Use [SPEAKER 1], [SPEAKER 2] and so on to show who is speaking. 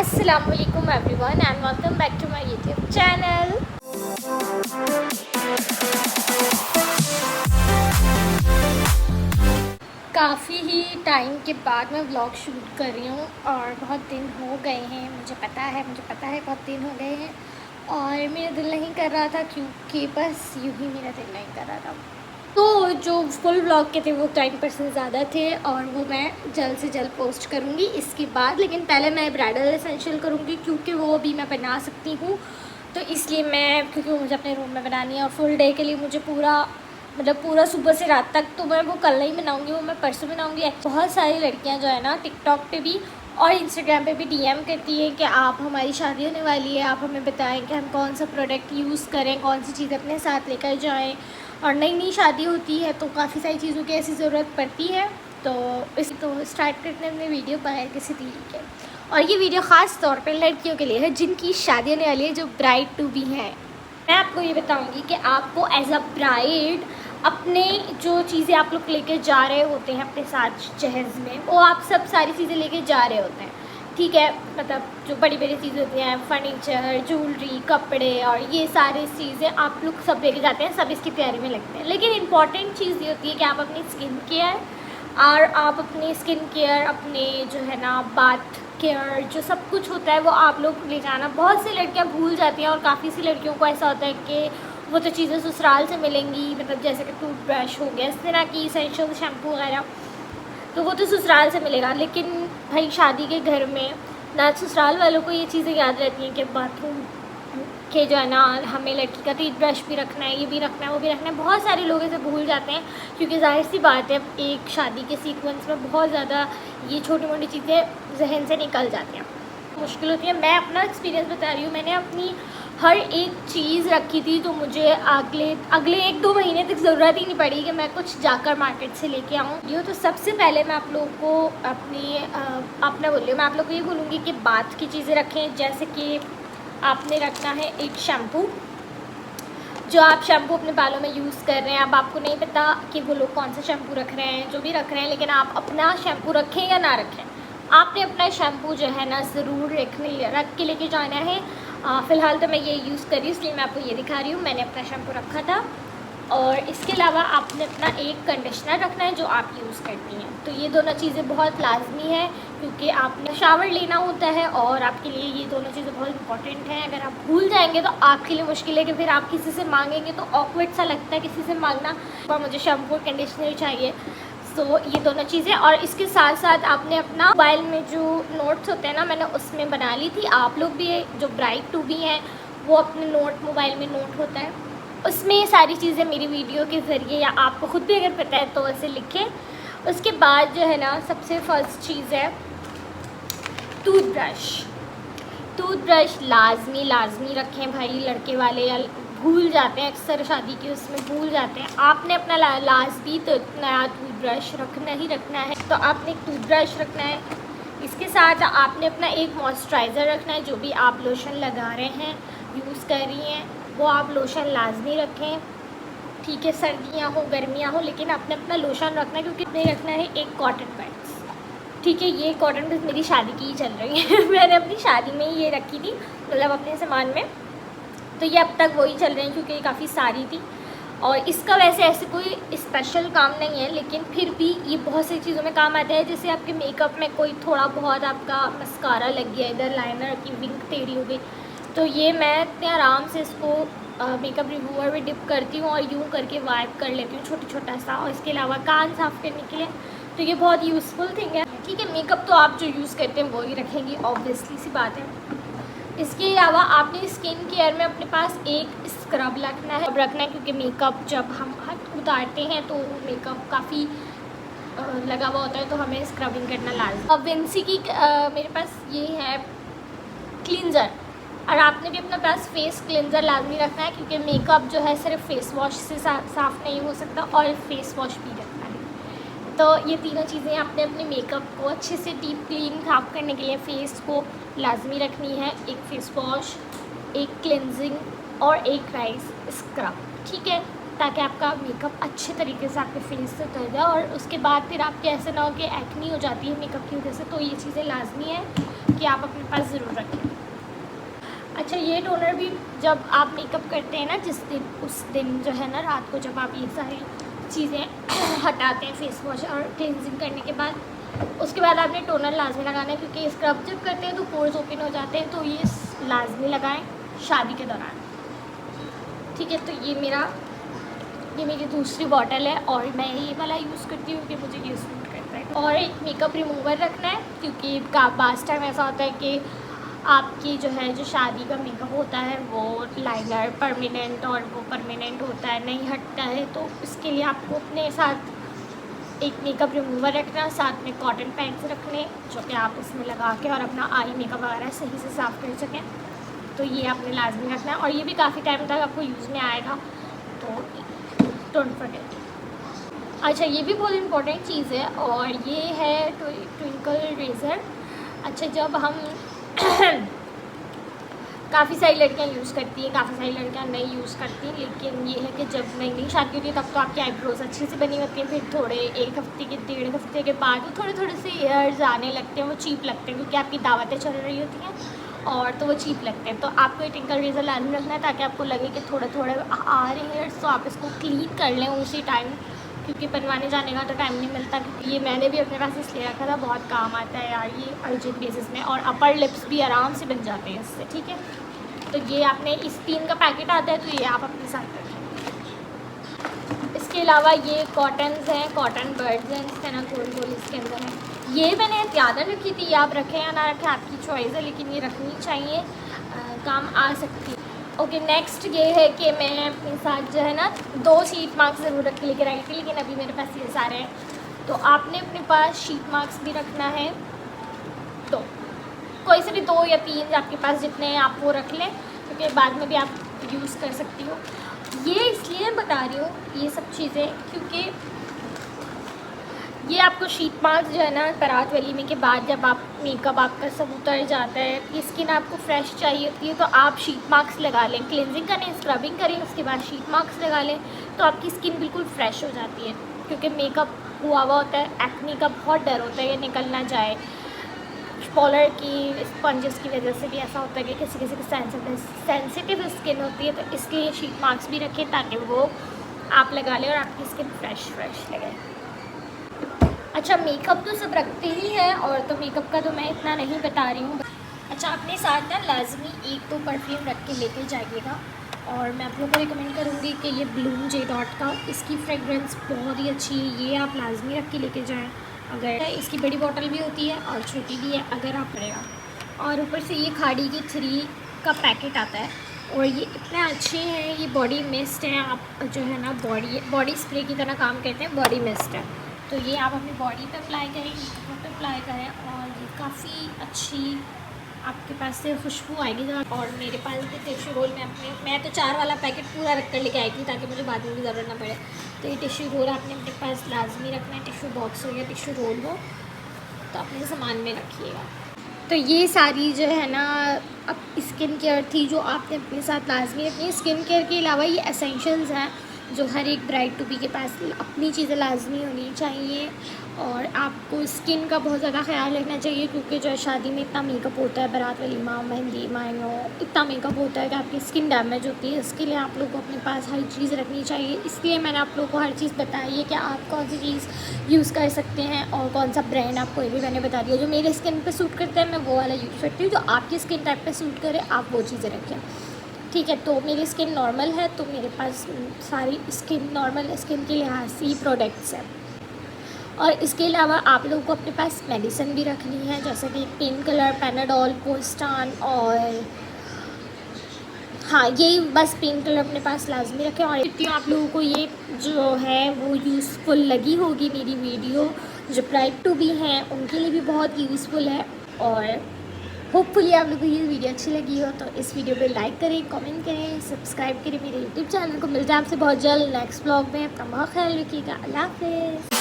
[SPEAKER 1] Assalamualaikum everyone and welcome back to my YouTube channel। काफ़ी ही time के बाद मैं व्लॉग शूट कर रही हूँ और बहुत दिन हो गए हैं, मुझे पता है बहुत दिन हो गए हैं और मेरा दिल नहीं कर रहा था क्योंकि बस यूँ ही मेरा दिल नहीं कर रहा था। तो जो फुल व्लॉग के थे वो 10% ज़्यादा थे और वो मैं जल्द से जल्द पोस्ट करूँगी इसके बाद, लेकिन पहले मैं ब्राइडल एसेंशियल करूँगी क्योंकि वो अभी मैं बना सकती हूँ। तो इसलिए क्योंकि वो मुझे अपने रूम में बनानी है और फुल डे के लिए मुझे पूरा सुबह से रात तक, तो मैं वो कल नहीं बनाऊँगी, वो मैं परसों बनाऊँगी। बहुत सारी लड़कियाँ जो है ना टिकटॉक पे भी और इंस्टाग्राम पे भी DM करती है कि आप हमारी शादी होने वाली है, आप हमें बताएं कि हम कौन सा प्रोडक्ट यूज़ करें, कौन सी चीज़ अपने साथ लेकर जाएं। और नई शादी होती है तो काफ़ी सारी चीज़ों की ऐसी ज़रूरत पड़ती है। तो स्टार्ट करते हैं अपने वीडियो बगैर किसी देरी के। और ये वीडियो ख़ास तौर पे लड़कियों के लिए है जिनकी शादी होने वाली है, जो ब्राइड टू बी है। मैं आपको ये बताऊंगी कि आपको एज अ ब्राइड अपने जो चीज़ें आप लोग लेके जा रहे होते हैं अपने साथ जहेज़ में, वो आप सब सारी चीज़ें लेके जा रहे होते हैं, ठीक है। मतलब जो बड़ी चीज़ें होती हैं, फर्नीचर, ज्वेलरी, कपड़े और ये सारी चीज़ें आप लोग सब लेके जाते हैं, सब इसकी तैयारी में लगते हैं। लेकिन इम्पॉर्टेंट चीज़ ये होती है कि आप अपनी स्किन केयर अपने जो है ना बाथ केयर, जो सब कुछ होता है वो आप लोग ले जाना। बहुत सी लड़कियां भूल जाती हैं और काफ़ी सी लड़कियों को ऐसा होता है कि वो तो चीज़ें ससुराल से मिलेंगी, मतलब जैसे कि टूथब्रश हो गया, इस तरह की इसेंशियल शैम्पू वगैरह, तो वो तो ससुराल से मिलेगा। लेकिन भाई शादी के घर में ना ससुराल वालों को ये चीज़ें याद रहती हैं कि बाथरूम के जो है ना हमें लड़की का टूथब्रश भी रखना है, ये भी रखना है, वो भी रखना है। बहुत सारे लोग इसे भूल जाते हैं क्योंकि जाहिर सी बात है एक शादी के सीक्वेंस में बहुत ज़्यादा ये छोटी मोटी चीज़ें जहन से निकल जाती हैं, मुश्किल होती है। मैं अपना एक्सपीरियंस बता रही हूँ, मैंने अपनी हर एक चीज़ रखी थी तो मुझे अगले 1-2 महीने तक ज़रूरत ही नहीं पड़ी कि मैं कुछ जाकर मार्केट से लेके आऊँ। तो सबसे पहले मैं आप लोगों को मैं आप लोग को ये बोलूँगी कि बाथ की चीज़ें रखें। जैसे कि आपने रखना है एक शैम्पू, जो आप शैम्पू अपने बालों में यूज़ कर रहे हैं। अब आपको नहीं पता कि वो लोग कौन सा शैम्पू रख रहे हैं, जो भी रख रहे हैं, लेकिन आप अपना शैम्पू रखें या ना रखें, आपने अपना शैम्पू जो है ना ज़रूर रख के लेके जाना है। फ़िलहाल तो मैं ये यूज़ कर रही हूँ इसलिए मैं आपको ये दिखा रही हूँ, मैंने अपना शैम्पू रखा था। और इसके अलावा आपने अपना एक कंडीशनर रखना है जो आप यूज़ करती हैं। तो ये दोनों चीज़ें बहुत लाजमी है क्योंकि आपने शावर लेना होता है और आपके लिए ये दोनों चीज़ें बहुत इंपॉर्टेंट हैं। अगर आप भूल जाएंगे तो आपके लिए मुश्किल है कि फिर आप किसी से मांगेंगे तो ऑकवर्ड सा लगता है किसी से मांगना, और मुझे शैम्पू और कंडीशनर चाहिए। तो ये दोनों चीज़ें, और इसके साथ साथ आपने अपना मोबाइल में जो नोट्स होते हैं ना, मैंने उसमें बना ली थी। आप लोग भी जो ब्राइड टू बी हैं वो अपने मोबाइल में नोट होता है, उसमें ये सारी चीज़ें मेरी वीडियो के ज़रिए या आपको ख़ुद भी अगर पता है तो ऐसे लिखें। उसके बाद जो है ना सबसे फर्स्ट चीज़ है टूथब्रश लाजमी रखें भाई। लड़के वाले या भूल जाते हैं अक्सर, शादी के उसमें भूल जाते हैं। आपने अपना लाजमी तो नया टूथब्रश रखना ही रखना है, तो आपने एक टूथब्रश रखना है। इसके साथ आपने अपना एक मॉइस्चराइज़र रखना है, जो भी आप लोशन लगा रहे हैं, यूज़ कर रही हैं, वो आप लोशन लाजमी रखें, ठीक है। सर्दियाँ हो गर्मियाँ हो, लेकिन आपने अपना लोशन रखना है क्योंकि नहीं रखना है एक कॉटन पैड्स, ठीक है। ये कॉटन पैड्स मेरी शादी की ही चल रही है मैंने अपनी शादी में ही ये रखी थी, मतलब अपने सामान में, तो ये अब तक वही चल रही है क्योंकि ये काफ़ी सारी थी। और इसका वैसे ऐसे कोई स्पेशल काम नहीं है, लेकिन फिर भी ये बहुत सी चीज़ों में काम आता है। जैसे आपके मेकअप में कोई थोड़ा बहुत आपका मस्कारा लग गया, इधर लाइनर की विंग टेढ़ी हो गई, तो ये मैं इतने आराम से इसको मेकअप रिमूवर में डिप करती हूँ और यूँ करके वाइप कर लेती हूँ छोटा सा। और इसके अलावा कान साफ़ करने के लिए तो ये बहुत यूज़फुल थिंग है, ठीक है। मेकअप तो आप जो यूज़ करते हैं वो ही रखेंगी, ऑब्वियसली सी बात है। इसके अलावा आपने स्किन केयर में अपने पास एक स्क्रब रखना है क्योंकि मेकअप जब हम उतारते हैं तो मेकअप काफ़ी लगा हुआ होता है, तो हमें स्क्रबिंग करना लाजमी। अब विंसी की मेरे पास ये है क्लींजर, और आपने भी अपने पास फेस क्लींजर लाजमी रखना है क्योंकि मेकअप जो है सिर्फ फेस वॉश से साफ़ नहीं हो सकता, और फेस वॉश भी रखना है। तो ये तीनों चीज़ें आपने अपने मेकअप को अच्छे से डीप क्लीन साफ करने के लिए फेस को लाजमी रखनी है। एक फेस वॉश, एक क्लिनजिंग और एक राइस स्क्रब, ठीक है, ताकि आपका मेकअप अच्छे तरीके से आपके फेस से उतर जाए और उसके बाद फिर आपके ऐसे ना हो कि एक्नी हो जाती है मेकअप की वजह से। तो ये चीज़ें लाजमी है कि आप अपने पास ज़रूर रखें। अच्छा, ये टोनर भी जब आप मेकअप करते हैं ना जिस दिन, उस दिन जो है ना रात को जब आप ये सारी चीज़ें हटाते हैं फेस वॉश और क्लिनजिंग करने के बाद, उसके बाद आपने टोनर लाजमी लगाना है, क्योंकि स्क्रब जब करते हैं तो पोर्स ओपन हो जाते हैं, तो ये लाजमी लगाएं शादी के दौरान। ठीक है, तो ये मेरी दूसरी बॉटल है और मैं ये वाला यूज़ करती हूँ कि मुझे ये सूट करता है। और एक मेकअप रिमूवर रखना है, क्योंकि बास टाइम ऐसा होता है कि आपकी जो शादी का मेकअप होता है वो लाइनर परमानेंट और वो परमानेंट होता है, नहीं हटता है, तो इसके लिए आपको अपने साथ एक मेकअप रिमूवर रखना, साथ में कॉटन पैड्स रखने जो कि आप इसमें लगा के और अपना आई मेकअप वगैरह सही से साफ़ कर सकें। तो ये आपने लाजमी रखना है और ये भी काफ़ी टाइम तक आपको यूज़ में आएगा, तो डोंट फॉरगेट। अच्छा, ये भी बहुत इम्पोर्टेंट चीज़ है और ये है ट्विंकल रेज़र। अच्छा, जब हम काफ़ी सारी लड़कियां यूज़ करती हैं, काफ़ी सारी लड़कियां नहीं यूज़ करती, लेकिन ये है कि जब नई नई शादी होती है तब तो आपकी आईब्रोज अच्छी से बनी होती हैं, फिर थोड़े एक हफ्ते के 1.5 हफ्ते के बाद वो थोड़े से हेयर्स आने लगते हैं, वो चीप लगते हैं, क्योंकि आपकी दावतें चल रही होती हैं और तो वो चीप लगते हैं। तो आपको ये टिंकल रेज़र लाजमी रखना है ताकि आपको लगे कि थोड़े थोड़े आ रहे हैं हेयर्स, तो आप इसको क्लीन कर लें उसी टाइम, क्योंकि बनवाने जाने का तो टाइम नहीं मिलता। क्योंकि ये मैंने भी अपने पास इसलिए रखा था, बहुत काम आता है यार ये अर्जेंट बेसिस में, और अपर लिप्स भी आराम से बन जाते हैं इससे। ठीक है, तो ये आपने इस 3 का पैकेट आता है, तो ये आप अपने साथ रखें। इसके अलावा ये कॉटन्स हैं, कॉटन बर्ड्स हैं, जिसका ना गोल गोल इसके अंदर है। ये मैंने एहतियातन रखी थी, आप रखें या ना रखें आपकी चॉइस है, लेकिन ये रखनी चाहिए, काम आ सकती है। ओके, नेक्स्ट ये है कि मैं अपने साथ जो है ना 2 शीट मार्क्स ज़रूर रख के लेकर आई थी, लेकिन अभी मेरे पास ये सारे हैं, तो आपने अपने पास शीट मार्क्स भी रखना है। तो कोई से भी 2 या 3 आपके पास जितने हैं आप वो रख लें, क्योंकि बाद में भी आप यूज़ कर सकती हो। ये इसलिए बता रही हूँ ये सब चीज़ें, क्योंकि ये आपको शीट मार्क्स जो है ना बारात वलीमे के बाद जब आप मेकअप आपका सब उतर जाता है, स्किन आपको फ्रेश चाहिए होती है, तो आप शीट मार्क्स लगा लें, क्लिनजिंग करें, स्क्रबिंग करें, उसके बाद शीट मार्क्स लगा लें, तो आपकी स्किन बिल्कुल फ्रेश हो जाती है। क्योंकि मेकअप हुआ होता है, एक्ने का बहुत डर होता है ये निकल ना जाए, पॉलर की स्पंजेस की वजह से भी ऐसा होता है कि किसी किसी की सेंसिटिव स्किन होती है, तो इसलिए शीट मार्क्स भी रखें ताकि वो आप लगा लें और आपकी स्किन फ्रेश लगे। अच्छा, मेकअप तो सब रखते ही हैं, और तो मेकअप का तो मैं इतना नहीं बता रही हूँ। अच्छा, अपने साथ ना लाजमी 1-2 परफ्यूम रख के लेके जाइएगा, और मैं आप लोगों को रिकमेंड करूँगी कि ये ब्लूम जे डॉट का, इसकी फ्रेगरेंस बहुत ही अच्छी है, ये आप लाजमी रख के लेके जाएँ। अगर इसकी बड़ी बॉटल भी होती है और छोटी भी है अगर आप पड़ेगा, और ऊपर से ये खाड़ी की 3 का पैकेट आता है, और ये इतने अच्छे हैं, ये बॉडी मिस्ट है, आप जो है ना बॉडी स्प्रे की तरह काम करते हैं, बॉडी मिस्ट है, तो ये आप अपनी बॉडी पे अप्लाई करें, मुँह पे अप्लाई करें, और ये काफ़ी अच्छी आपके पास से खुशबू आएगी। और मेरे पास भी टिश्यू रोल मैं तो 4 वाला पैकेट पूरा रख कर लेके आई थी ताकि मुझे बाद में भी ज़रूरत ना पड़े। तो ये टिश्यू रोल आपने अपने पास लाजमी रखना है, टिश्यू बॉक्स हो या टिश्यू रोल हो तो अपने सामान में रखिएगा। तो ये सारी जो है ना अब स्किन केयर थी जो आपने अपने साथ लाजमी रखनी है। स्किन केयर के अलावा ये एसेंशियल्स हैं जो हर एक ब्राइड टू बी के पास अपनी चीज़ें लाजमी होनी चाहिए, और आपको स्किन का बहुत ज़्यादा ख्याल रखना चाहिए, क्योंकि जो है शादी में इतना मेकअप होता है, बारात वलीमा, मेहंदी, मायनो, इतना मेकअप होता है कि आपकी स्किन डैमेज होती है। इसके लिए आप लोग को अपने पास हर चीज़ रखनी चाहिए, इसलिए मैंने आप लोगों को हर चीज़ बताई है कि आप कौन सी चीज़ यूज़ कर सकते हैं और कौन सा ब्रांड आपको, ये भी मैंने बता दिया। जो मेरे स्किन पर सूट करता है मैं वो वाला यूज़ करती हूँ, जो आपकी स्किन टाइप पर सूट करे आप वो चीज़ें रखें। ठीक है, तो मेरी स्किन नॉर्मल है तो मेरे पास सारी नॉर्मल स्किन के लिहाज से ही प्रोडक्ट्स हैं। और इसके अलावा आप लोगों को अपने पास मेडिसिन भी रखनी है, जैसे कि पेन किलर, पैनाडोल, पोस्टान, और हाँ यही बस पेन किलर अपने पास लाजमी रखें। और इतनी आप लोगों को ये जो है वो यूज़फुल लगी होगी मेरी वीडियो, जो ब्राइड टू बी हैं उनके लिए भी बहुत यूज़फुल है, और होपफुली आप लोगों को ये वीडियो अच्छी लगी हो तो इस वीडियो पे लाइक करें, कमेंट करें, सब्सक्राइब करें मेरे यूट्यूब चैनल को। मिलते हैं आपसे बहुत जल्द नेक्स्ट ब्लॉग में। अपना बहुत ख्याल रखिएगा। अल्लाह हाफ़िज़।